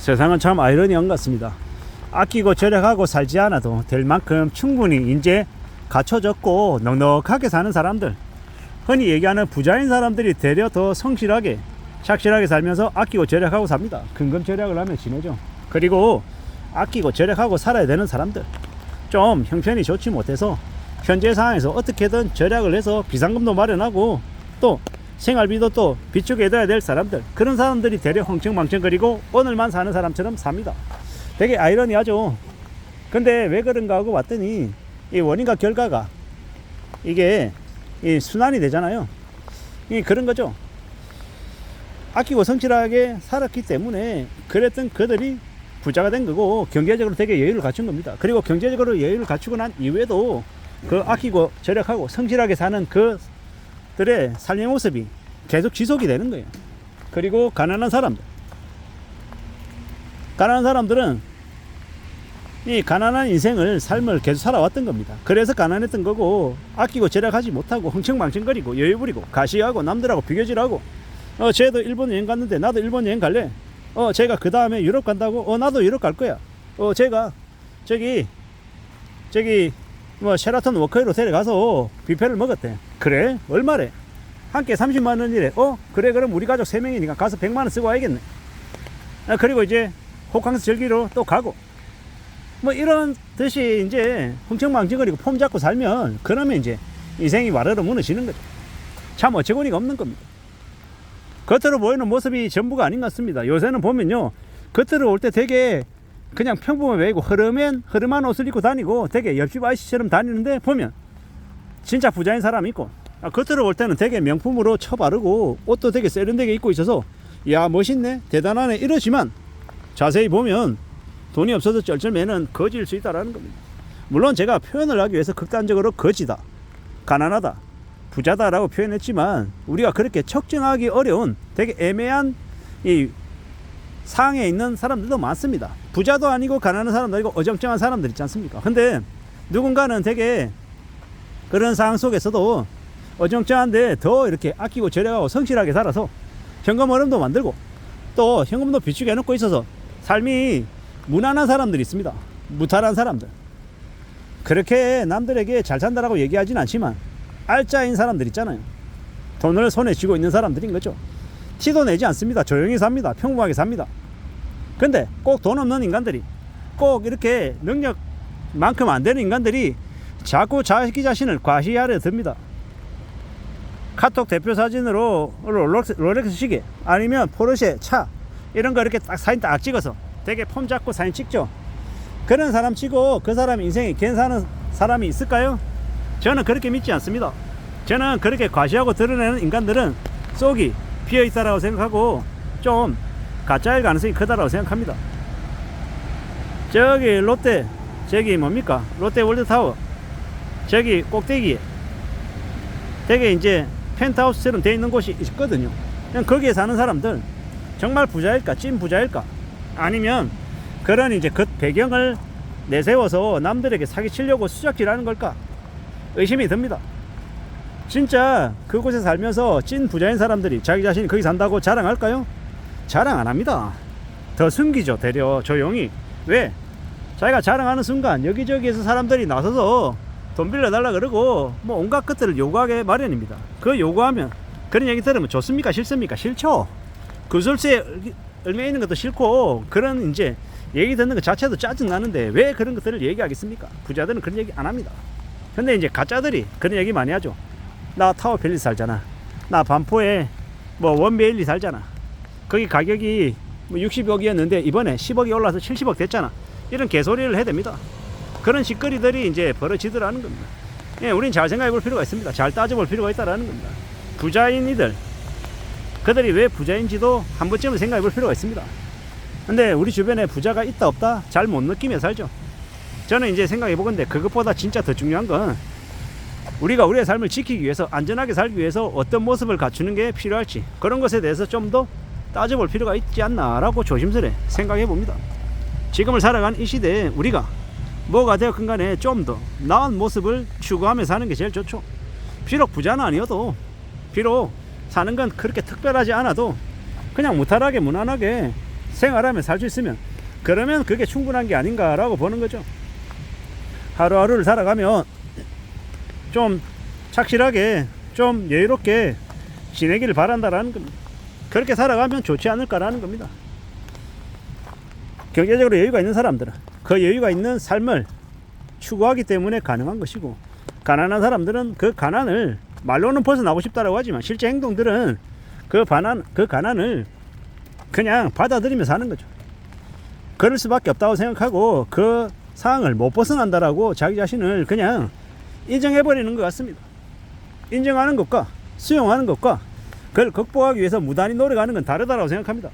세상은 참 아이러니한 것 같습니다. 아끼고 절약하고 살지 않아도 될 만큼 충분히 이제 갖춰졌고 넉넉하게 사는 사람들, 흔히 얘기하는 부자인 사람들이 되려 더 성실하게 착실하게 살면서 아끼고 절약하고 삽니다. 근검 절약을 하면 지내죠. 그리고 아끼고 절약하고 살아야 되는 사람들, 좀 형편이 좋지 못해서 현재 상황에서 어떻게든 절약을 해서 비상금도 마련하고 또 생활비도 또 비축해둬야 될 사람들, 그런 사람들이 되려 흥청망청거리고 오늘만 사는 사람처럼 삽니다. 되게 아이러니하죠. 근데 왜 그런가 하고 봤더니 이 원인과 결과가 이게 이 순환이 되잖아요. 이 그런 거죠. 아끼고 성실하게 살았기 때문에 그랬던 그들이 부자가 된 거고 경제적으로 되게 여유를 갖춘 겁니다. 그리고 경제적으로 여유를 갖추고 난 이후에도 그 아끼고 절약하고 성실하게 사는 그들의 삶의 모습이 계속 지속이 되는 거예요. 그리고 가난한 사람들은 이 가난한 인생을 삶을 계속 살아왔던 겁니다. 그래서 가난했던 거고, 아끼고 절약하지 못하고 흥청망청거리고 여유 부리고 가시하고 남들하고 비교질하고 쟤도 일본 여행 갔는데 나도 일본 여행 갈래. 제가 그 다음에 유럽 간다고 나도 유럽 갈 거야. 제가 저기 뭐 셰라톤 워커힐 호텔에 가서 뷔페를 먹었대. 그래? 얼마래? 한 끼 30만 원이래. 그래, 그럼 우리 가족 3명이니까 가서 100만 원 쓰고 와야겠네. 그리고 이제 호캉스 즐기러 또 가고, 뭐 이런 듯이 이제 흥청망청거리고 폼 잡고 살면, 그러면 이제 인생이 와르르 무너지는 거죠. 참 어처구니가 없는 겁니다. 겉으로 보이는 모습이 전부가 아닌 것 같습니다. 요새는 보면요, 겉으로 올 때 되게 그냥 평범해 보이고 흐름한 옷을 입고 다니고 되게 옆집 아저씨처럼 다니는데, 보면 진짜 부자인 사람이 있고, 겉으로 올 때는 되게 명품으로 쳐바르고 옷도 되게 세련되게 입고 있어서 야, 멋있네, 대단하네 이러지만 자세히 보면 돈이 없어서 쩔쩔매는 거지일 수 있다는 겁니다. 물론 제가 표현을 하기 위해서 극단적으로 거지다, 가난하다, 부자다라고 표현했지만, 우리가 그렇게 측정하기 어려운 되게 애매한 이 상황에 있는 사람들도 많습니다. 부자도 아니고 가난한 사람도 아니고 어정쩡한 사람들 있지 않습니까? 근데 누군가는 되게 그런 상황 속에서도 어정쩡한데 더 이렇게 아끼고 절약하고 성실하게 살아서 현금 흐름도 만들고 또 현금도 비축해 놓고 있어서 삶이 무난한 사람들이 있습니다. 무탈한 사람들. 그렇게 남들에게 잘 산다라고 얘기하진 않지만 알짜인 사람들 있잖아요. 돈을 손에 쥐고 있는 사람들인 거죠. 티도 내지 않습니다. 조용히 삽니다. 평범하게 삽니다. 근데 꼭 돈 없는 인간들이, 꼭 이렇게 능력만큼 안 되는 인간들이 자꾸 자기 자신을 과시하려 듭니다. 카톡 대표 사진으로 롤렉스 시계 아니면 포르쉐 차 이런 거 이렇게 딱 사진 딱 찍어서 되게 폼 잡고 사진 찍죠. 그런 사람 치고 그 사람 인생이 괜찮은 사람이 있을까요? 저는 그렇게 믿지 않습니다. 저는 그렇게 과시하고 드러내는 인간들은 속이 비어있다라고 생각하고 좀 가짜일 가능성이 크다라고 생각합니다. 저기 롯데, 저기 뭡니까? 롯데 월드타워 저기 꼭대기에 되게 이제 펜트하우스처럼 되어 있는 곳이 있거든요. 그냥 거기에 사는 사람들 정말 부자일까? 찐 부자일까? 아니면 그런 이제 그 배경을 내세워서 남들에게 사기치려고 수작질하는 걸까? 의심이 듭니다. 진짜 그곳에 살면서 찐 부자인 사람들이 자기 자신이 거기 산다고 자랑할까요? 자랑 안 합니다. 더 숨기죠. 되려 조용히. 왜? 자기가 자랑하는 순간 여기저기에서 사람들이 나서서 돈 빌려달라 그러고 뭐 온갖 것들을 요구하게 마련입니다. 그 요구하면 그런 얘기 들으면 좋습니까? 싫습니까? 싫죠. 구설수에 얽매 있는 것도 싫고 그런 이제 얘기 듣는 것 자체도 짜증나는데 왜 그런 것들을 얘기하겠습니까? 부자들은 그런 얘기 안 합니다. 근데 이제 가짜들이 그런 얘기 많이 하죠. 나 타워 팰리스 살잖아. 나 반포에 뭐 원베일리 살잖아. 거기 가격이 뭐 60억이었는데 이번에 10억이 올라서 70억 됐잖아. 이런 개소리를 해야 됩니다. 그런 짓거리들이 이제 벌어지더라는 겁니다. 예, 우린 잘 생각해 볼 필요가 있습니다. 잘 따져볼 필요가 있다는 겁니다. 부자인 이들, 그들이 왜 부자인지도 한 번쯤은 생각해 볼 필요가 있습니다. 근데 우리 주변에 부자가 있다 없다 잘 못 느끼며 살죠. 저는 이제 생각해 보건데 그것보다 진짜 더 중요한 건 우리가 우리의 삶을 지키기 위해서, 안전하게 살기 위해서 어떤 모습을 갖추는 게 필요할지, 그런 것에 대해서 좀 더 따져볼 필요가 있지 않나라고 조심스레 생각해 봅니다. 지금을 살아가는 이 시대에 우리가 뭐가 되었건 간에 좀 더 나은 모습을 추구하며 사는 게 제일 좋죠. 비록 부자는 아니어도, 비록 사는 건 그렇게 특별하지 않아도 그냥 무탈하게 무난하게 생활하며 살 수 있으면, 그러면 그게 충분한 게 아닌가라고 보는 거죠. 하루하루를 살아가면 좀 착실하게, 좀 여유롭게 지내기를 바란다라는 겁니다. 그렇게 살아가면 좋지 않을까라는 겁니다. 경제적으로 여유가 있는 사람들은 그 여유가 있는 삶을 추구하기 때문에 가능한 것이고, 가난한 사람들은 그 가난을 말로는 벗어나고 싶다라고 하지만 실제 행동들은 그 가난을 그냥 받아들이며 사는 거죠. 그럴 수밖에 없다고 생각하고 그 상황을 못 벗어난다라고 자기 자신을 그냥 인정해버리는 것 같습니다. 인정하는 것과 수용하는 것과 그걸 극복하기 위해서 무단히 노력하는 건 다르다라고 생각합니다.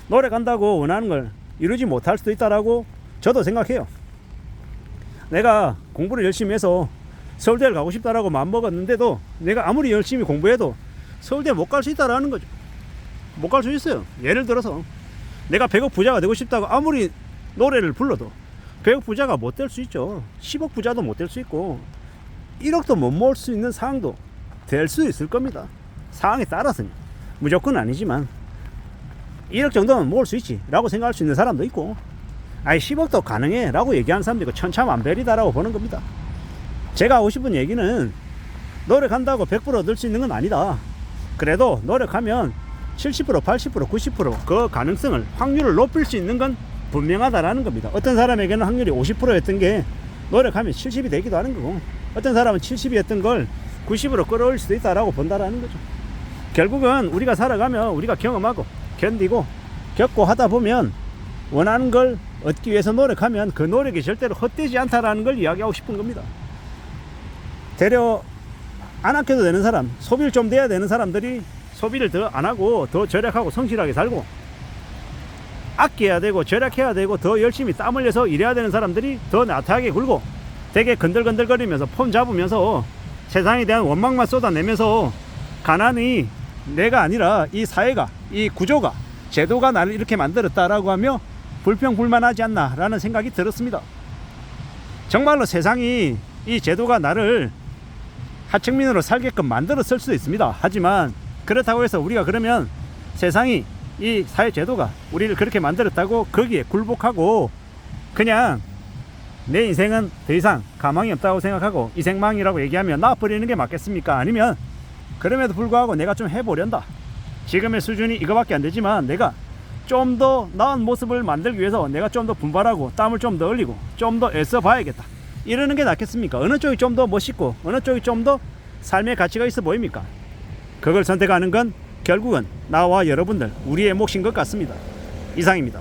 노력한다고 원하는 걸 이루지 못할 수도 있다라고 저도 생각해요. 내가 공부를 열심히 해서 서울대를 가고 싶다라고 마음먹었는데도 내가 아무리 열심히 공부해도 서울대 못 갈 수 있다라는 거죠. 못 갈 수 있어요. 예를 들어서 내가 100억 부자가 되고 싶다고 아무리 노래를 불러도 100억 부자가 못 될 수 있죠. 10억 부자도 못 될 수 있고 1억도 못 모을 수 있는 상황도 될 수 있을 겁니다. 상황에 따라서는. 무조건 아니지만 1억 정도는 모을 수 있지 라고 생각할 수 있는 사람도 있고, 아니 10억도 가능해 라고 얘기하는 사람도 있고, 천차만별이다 라고 보는 겁니다. 제가 하고 싶은 얘기는 노력한다고 100% 얻을 수 있는 건 아니다. 그래도 노력하면 70%, 80%, 90%그 가능성을, 확률을 높일 수 있는 건 분명하다라는 겁니다. 어떤 사람에게는 확률이 50%였던 게 노력하면 70이 되기도 하는 거고, 어떤 사람은 70이었던 걸 90으로 끌어올릴 수도 있다라고 본다라는 거죠. 결국은 우리가 살아가면 우리가 경험하고 견디고 겪고 하다 보면 원하는 걸 얻기 위해서 노력하면 그 노력이 절대로 헛되지 않다라는 걸 이야기하고 싶은 겁니다. 되려 안 아껴도 되는 사람, 소비를 좀 돼야 되는 사람들이 소비를 더 안 하고 더 절약하고 성실하게 살고, 아껴야 되고 절약해야 되고 더 열심히 땀 흘려서 일해야 되는 사람들이 더 나태하게 굴고 되게 건들건들거리면서 폼 잡으면서 세상에 대한 원망만 쏟아내면서 가난이 내가 아니라 이 사회가, 이 구조가, 제도가 나를 이렇게 만들었다라고 하며 불평불만하지 않나 라는 생각이 들었습니다. 정말로 세상이, 이 제도가 나를 하층민으로 살게끔 만들었을 수도 있습니다. 하지만 그렇다고 해서 우리가 그러면 세상이, 이 사회 제도가 우리를 그렇게 만들었다고 거기에 굴복하고 그냥 내 인생은 더 이상 가망이 없다고 생각하고 이생망이라고 얘기하면 나와버리는 게 맞겠습니까? 아니면 그럼에도 불구하고 내가 좀 해보련다, 지금의 수준이 이거밖에 안 되지만 내가 좀 더 나은 모습을 만들기 위해서 내가 좀 더 분발하고 땀을 좀 더 흘리고 좀 더 애써 봐야겠다, 이러는 게 낫겠습니까? 어느 쪽이 좀 더 멋있고 어느 쪽이 좀 더 삶의 가치가 있어 보입니까? 그걸 선택하는 건 결국은 나와 여러분들, 우리의 몫인 것 같습니다. 이상입니다.